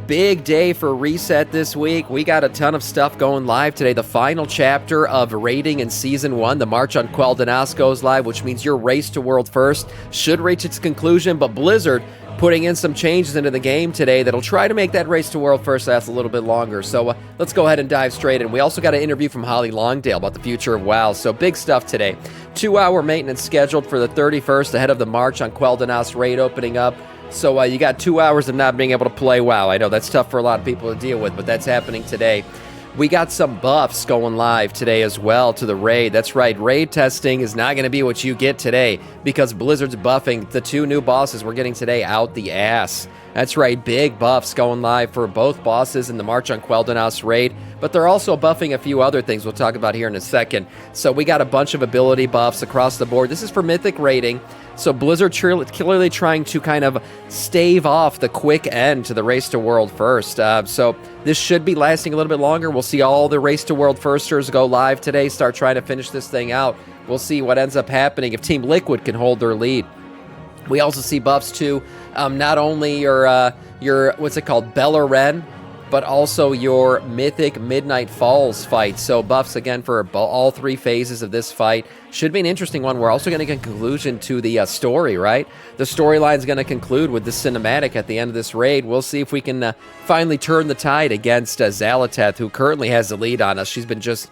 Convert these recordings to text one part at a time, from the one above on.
Big day for Reset this week. We got a ton of stuff going live today. The final chapter of raiding in Season 1, the March on Quel'Danas, goes live, which means your race to World First should reach its conclusion, but Blizzard putting in some changes into the game today that'll try to make that race to World First last a little bit longer. So let's go ahead and dive straight in. We also got an interview from Holly Longdale about the future of WoW, so big stuff today. 2-hour maintenance scheduled for the 31st ahead of the March on Quel'Danas raid opening up. So you got 2 hours of not being able to play WoW. I know that's tough for a lot of people to deal with, but that's happening today. We got some buffs going live today as well to the raid. That's right, raid testing is not going to be what you get today because Blizzard's buffing the 2 new bosses we're getting today out the ass. That's right, big buffs going live for both bosses in the March on Quel'Danas raid, but they're also buffing a few other things we'll talk about here in a second. So we got a bunch of ability buffs across the board. This is for Mythic raiding. So Blizzard clearly trying to kind of stave off the quick end to the race to World First. So this should be lasting a little bit longer. We'll see all the race to World Firsters go live today, start trying to finish this thing out. We'll see what ends up happening if Team Liquid can hold their lead. We also see buffs to not only your what's it called, Beleren, but also your Mythic Midnight Falls fight. So buffs again for all 3 phases of this fight. Should be an interesting one. We're also going to get a conclusion to the story, right? The storyline is going to conclude with the cinematic at the end of this raid. We'll see if we can finally turn the tide against Xal'atath, who currently has the lead on us. She's been just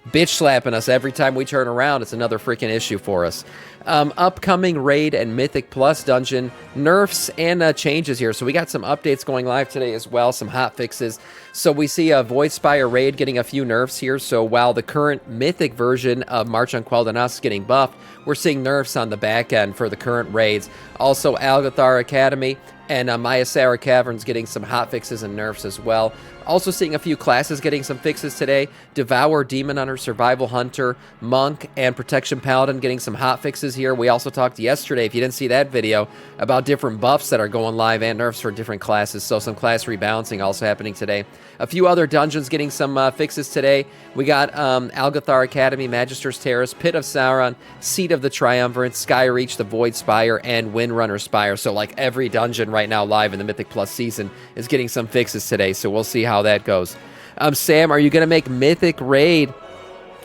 bitch slapping us every time we turn around. It's another freaking issue for us. Upcoming raid and Mythic Plus dungeon nerfs and changes here. So we got some updates going live today as well, some hot fixes. So we see a Voidspire raid getting a few nerfs here. So while the current Mythic version of March on Quel'Danas is getting buffed, we're seeing nerfs on the back end for the current raids. Also, Algathar Academy and Myasara Caverns getting some hot fixes and nerfs as well. Also seeing a few classes getting some fixes today. Devour, Demon Hunter, Survival Hunter, Monk, and Protection Paladin getting some hot fixes here. We also talked yesterday, if you didn't see that video, about different buffs that are going live and nerfs for different classes. So some class rebalancing also happening today. A few other dungeons getting some fixes today. We got Algathar Academy, Magister's Terrace, Pit of Sauron, Seat of the Triumvirate, Skyreach, the Void Spire, and Windrunner Spire. So like every dungeon right now live in the Mythic Plus season is getting some fixes today. So we'll see how that goes. Sam, are you going to make Mythic raid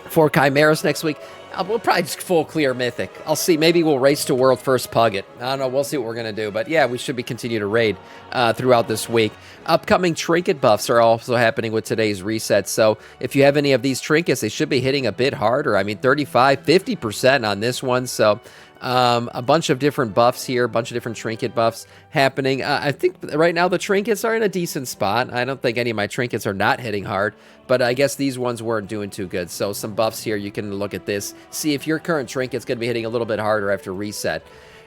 for Chimeras next week? We'll probably just full clear Mythic. I'll see. Maybe we'll race to World First Pug it. I don't know. We'll see what we're going to do. But yeah, we should be continue to raid throughout this week. Upcoming trinket buffs are also happening with today's reset. So if you have any of these trinkets, they should be hitting a bit harder. I mean, 35, 50% on this one. So a bunch of different buffs here, a bunch of different trinket buffs happening. I think right now the trinkets are in a decent spot. I don't think any of my trinkets are not hitting hard, but I guess these ones weren't doing too good. So some buffs here, you can look at this, see if your current trinket's going to be hitting a little bit harder after reset.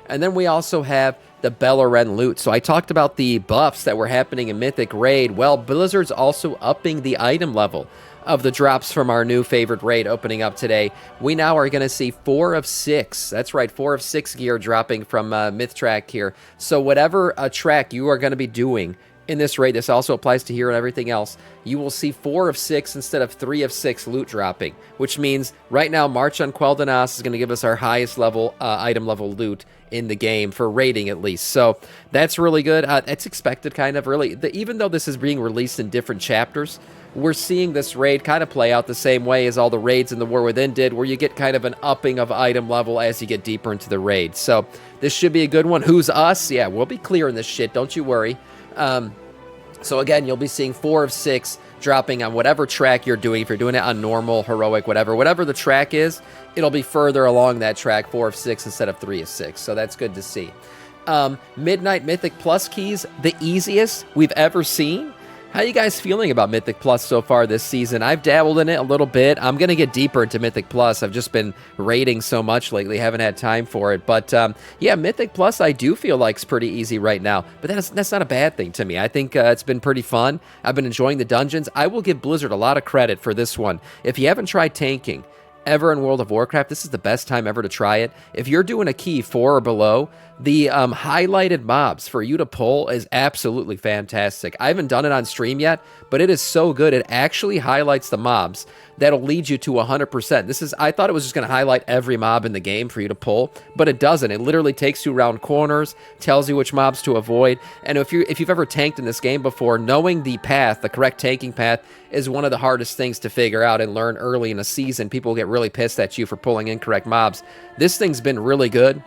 And then we also have the Beleren loot. So I talked about the buffs that were happening in Mythic Raid. Well, Blizzard's also upping the item level of the drops from our new favorite raid opening up today. We now are going to see 4 of 6. That's right, 4 of 6 gear dropping from Myth Track here. So whatever track you are going to be doing in this raid, this also applies to here and everything else, you will see 4 of 6 instead of 3 of 6 loot dropping, which means right now March on Quel'Danas is going to give us our highest level item level loot in the game for raiding at least. So that's really good. It's expected kind of really. Even though this is being released in different chapters, we're seeing this raid kind of play out the same way as all the raids in the War Within did, where you get kind of an upping of item level as you get deeper into the raid. So this should be a good one. Who's us? Yeah, we'll be clearing this shit. Don't you worry. So again, you'll be seeing 4 of 6 dropping on whatever track you're doing. If you're doing it on normal, heroic, whatever the track is, it'll be further along that track, 4 of 6 instead of 3 of 6. So that's good to see. Midnight Mythic Plus keys, the easiest we've ever seen. How you guys feeling about Mythic Plus so far this season? I've dabbled in it a little bit. I'm going to get deeper into Mythic Plus. I've just been raiding so much lately, haven't had time for it. But yeah, Mythic Plus I do feel like is pretty easy right now. But that's not a bad thing to me. I think it's been pretty fun. I've been enjoying the dungeons. I will give Blizzard a lot of credit for this one. If you haven't tried tanking ever in World of Warcraft, this is the best time ever to try it. If you're doing a key 4 or below, the highlighted mobs for you to pull is absolutely fantastic. I haven't done it on stream yet, but it is so good. It actually highlights the mobs that'll lead you to 100%. I thought it was just going to highlight every mob in the game for you to pull, but it doesn't. It literally takes you around corners, tells you which mobs to avoid. And if you've ever tanked in this game before, knowing the path, the correct tanking path, is one of the hardest things to figure out and learn early in a season. People get really pissed at you for pulling incorrect mobs. This thing's been really good.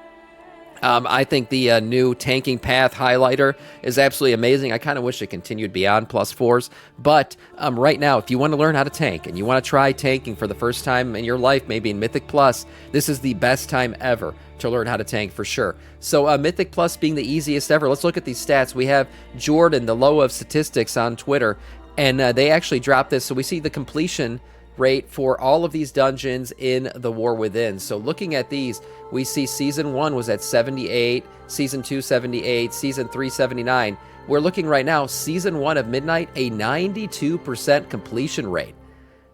I think the new tanking path highlighter is absolutely amazing. I kind of wish it continued beyond +4s, but right now, if you want to learn how to tank and you want to try tanking for the first time in your life, maybe in Mythic Plus, this is the best time ever to learn how to tank for sure. So Mythic Plus being the easiest ever, let's look at these stats. We have Jordan, the low of statistics on Twitter, and they actually dropped this. So we see the completion rate for all of these dungeons in the War Within. So looking at these, we see Season 1 was at 78, Season 2 78, Season 3 79. We're looking right now, Season 1 of Midnight, a 92% completion rate.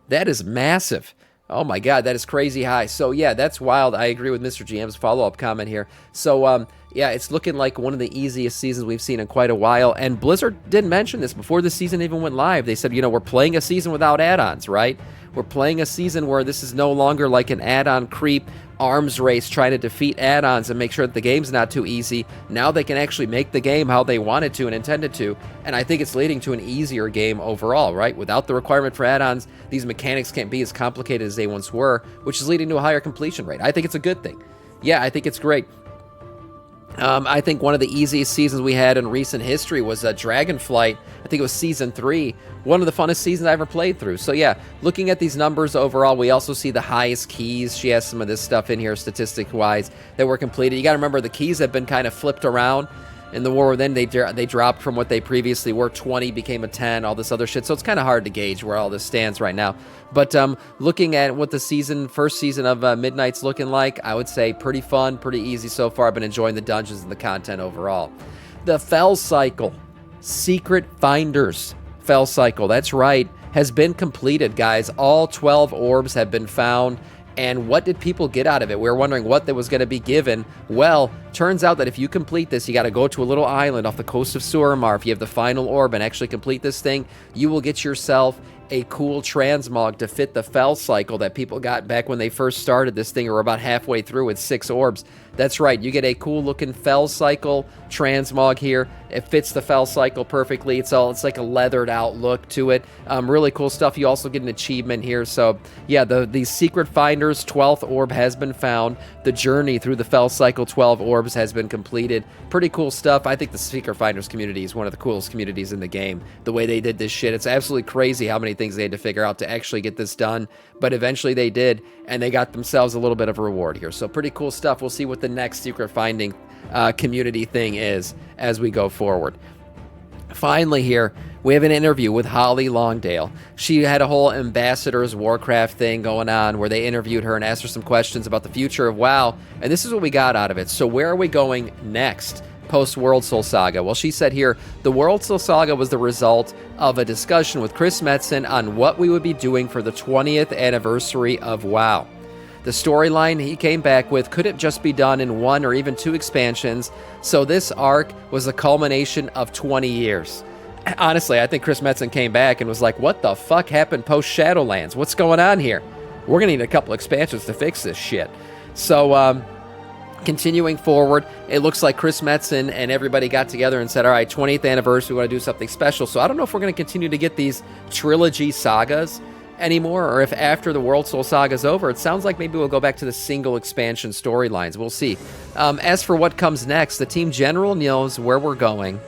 That is massive. Oh my God, that is crazy high. So yeah, that's wild. I agree with Mr. GM's follow-up comment here. So yeah, it's looking like one of the easiest seasons we've seen in quite a while. And Blizzard didn't mention this before the season even went live. They said, you know, we're playing a season without add-ons, right? We're playing a season where this is no longer like an add-on creep arms race trying to defeat add-ons and make sure that the game's not too easy. Now they can actually make the game how they wanted to and intended to, and I think it's leading to an easier game overall, right? Without the requirement for add-ons, these mechanics can't be as complicated as they once were, which is leading to a higher completion rate. I think it's a good thing. Yeah, I think it's great. I think one of the easiest seasons we had in recent history was Dragonflight. I think it was Season 3. One of the funnest seasons I ever played through. So yeah, looking at these numbers overall, we also see the highest keys. She has some of this stuff in here statistic-wise that were completed. You got to remember the keys have been kind of flipped around. In the War Within, they dropped from what they previously were. 20 became a 10, all this other shit. So it's kind of hard to gauge where all this stands right now. But looking at what the first season of Midnight's looking like, I would say pretty fun, pretty easy so far. I've been enjoying the dungeons and the content overall. The Fell Cycle, Secret Finders Fell Cycle, that's right, has been completed, guys. All 12 orbs have been found. And what did people get out of it? We were wondering what that was going to be given. Well, turns out that if you complete this, you got to go to a little island off the coast of Suramar. If you have the final orb and actually complete this thing, you will get yourself a cool transmog to fit the Fell Cycle that people got back when they first started this thing, or about halfway through with 6 orbs. That's right, you get a cool looking Fell Cycle transmog here. It fits the Fell Cycle perfectly. It's like a leathered out look to it. Really cool stuff. You also get an achievement here. So yeah, the Secret Finders 12th orb has been found. The journey through the Fell Cycle 12 orbs has been completed. Pretty cool stuff. I think the Secret Finders community is one of the coolest communities in the game. The way they did this shit, it's absolutely crazy how many things they had to figure out to actually get this done. But eventually they did, and they got themselves a little bit of a reward here. So pretty cool stuff. We'll see what the next secret finding community thing is as we go forward. Finally here, we have an interview with Holly Longdale. She had a whole Ambassadors Warcraft thing going on where they interviewed her and asked her some questions about the future of WoW, and this is what we got out of it. So where are we going next? Post-World Soul Saga? Well, she said here, the World Soul Saga was the result of a discussion with Chris Metzen on what we would be doing for the 20th anniversary of WoW. The storyline he came back with couldn't just be done in 1 or even 2 expansions, so this arc was a culmination of 20 years. Honestly, I think Chris Metzen came back and was like, what the fuck happened post-Shadowlands? What's going on here? We're going to need a couple expansions to fix this shit. So, continuing forward, it looks like Chris Metzen and everybody got together and said, all right, 20th anniversary, we want to do something special. So I don't know if we're going to continue to get these trilogy sagas anymore, or if after the World Soul Saga is over, it sounds like maybe we'll go back to the single expansion storylines. We'll see. As for what comes next, the team general knows where we're going,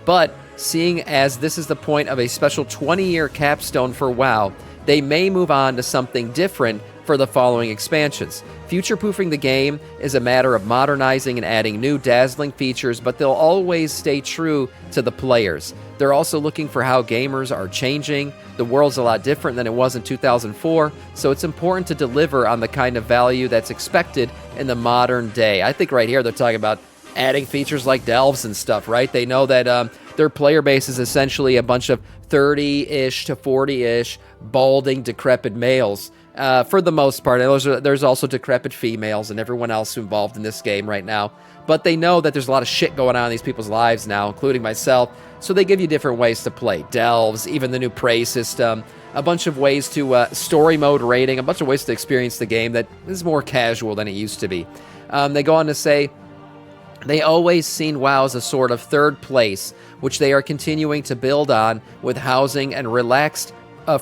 but seeing as this is the point of a special 20-year capstone for WoW, they may move on to something different for the following expansions. Future-proofing the game is a matter of modernizing and adding new dazzling features, but they'll always stay true to the players. They're also looking for how gamers are changing. The world's a lot different than it was in 2004, so it's important to deliver on the kind of value that's expected in the modern day. I think right here they're talking about adding features like delves and stuff, right? They know that their player base is essentially a bunch of 30-ish to 40-ish balding, decrepit males for the most part. There's also decrepit females and everyone else involved in this game right now. But they know that there's a lot of shit going on in these people's lives now, including myself. So they give you different ways to play. Delves, even the new prey system, a bunch of ways to story mode rating, a bunch of ways to experience the game that is more casual than it used to be. They go on to say, they always seen WoW as a sort of third place, which they are continuing to build on with housing and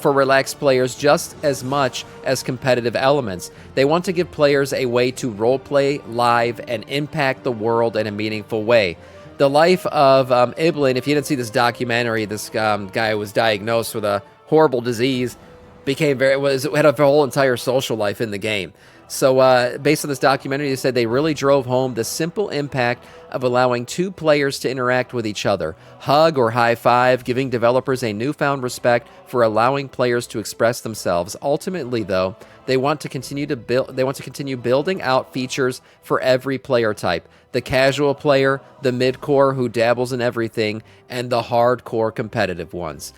for relaxed players just as much as competitive elements. They want to give players a way to roleplay live and impact the world in a meaningful way. The life of Iblin, if you didn't see this documentary, this guy was diagnosed with a horrible disease, had a whole entire social life in the game. So based on this documentary, they said they really drove home the simple impact of allowing two players to interact with each other, hug or high five, giving developers a newfound respect for allowing players to express themselves. Ultimately, though, they want to continue building out features for every player type: the casual player, the mid-core who dabbles in everything, and the hardcore competitive ones.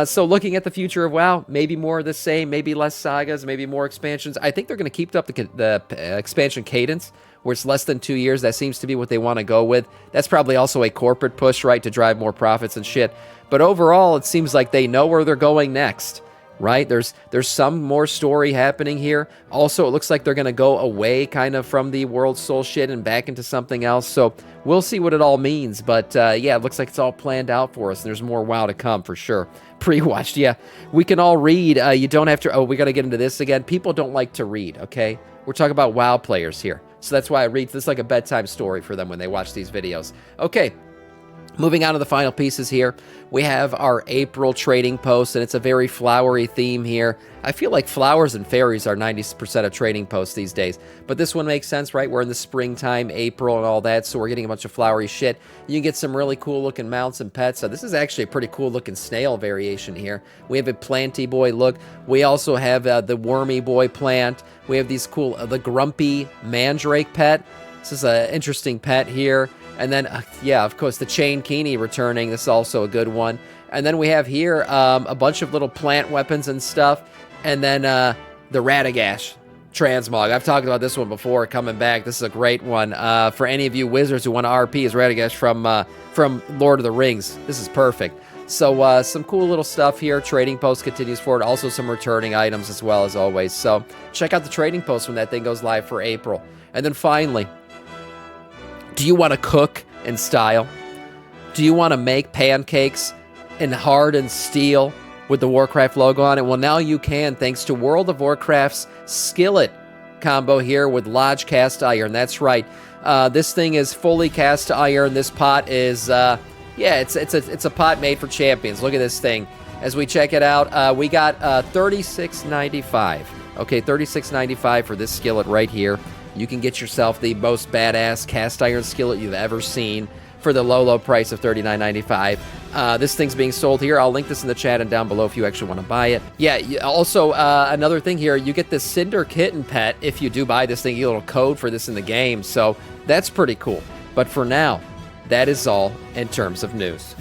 So looking at the future of WoW, maybe more of the same, maybe less sagas, maybe more expansions. I think they're going to keep up the expansion cadence, where it's less than 2 years. That seems to be what they want to go with. That's probably also a corporate push, right, to drive more profits and shit. But overall, it seems like they know where they're going next, right? There's some more story happening here. Also, it looks like they're going to go away kind of from the World Soul shit and back into something else. So we'll see what it all means. But yeah, it looks like it's all planned out for us. And there's more WoW to come for sure. Pre-watched, yeah. We can all read. You don't have to... Oh, we got to get into this again. People don't like to read, okay? We're talking about WoW players here. So that's why I read. This is like a bedtime story for them when they watch these videos. Okay. Moving on to the final pieces here, we have our April trading post, and it's a very flowery theme here. I feel like flowers and fairies are 90% of trading posts these days, but this one makes sense, right? We're in the springtime, April, and all that, so we're getting a bunch of flowery shit. You can get some really cool-looking mounts and pets. So this is actually a pretty cool-looking snail variation here. We have a planty boy look. We also have the wormy boy plant. We have these cool, the grumpy mandrake pet. This is an interesting pet here. And then, yeah, of course, the Chain Keeney returning. This is also a good one. And then we have here a bunch of little plant weapons and stuff. And then the Radagash Transmog. I've talked about this one before, coming back. This is a great one. For any of you wizards who want to RP as Radagash from Lord of the Rings, this is perfect. So some cool little stuff here. Trading post continues forward. Also some returning items as well, as always. So check out the trading post when that thing goes live for April. And then finally, do you want to cook in style? Do you want to make pancakes in hardened steel with the Warcraft logo on it? Well, now you can, thanks to World of Warcraft's skillet combo here with Lodge Cast Iron. That's right. This thing is fully cast iron. This pot is, yeah, it's a pot made for champions. Look at this thing. As we check it out, we got $36.95. Okay, $36.95 for this skillet right here. You can get yourself the most badass cast iron skillet you've ever seen for the low price of $39.95. This thing's being sold here. I'll link this in the chat and down below if you actually want to buy it. Yeah, also, another thing here, you get the Cinder Kitten pet if you do buy this thing. You get a little code for this in the game, so that's pretty cool. But for now, that is all in terms of news.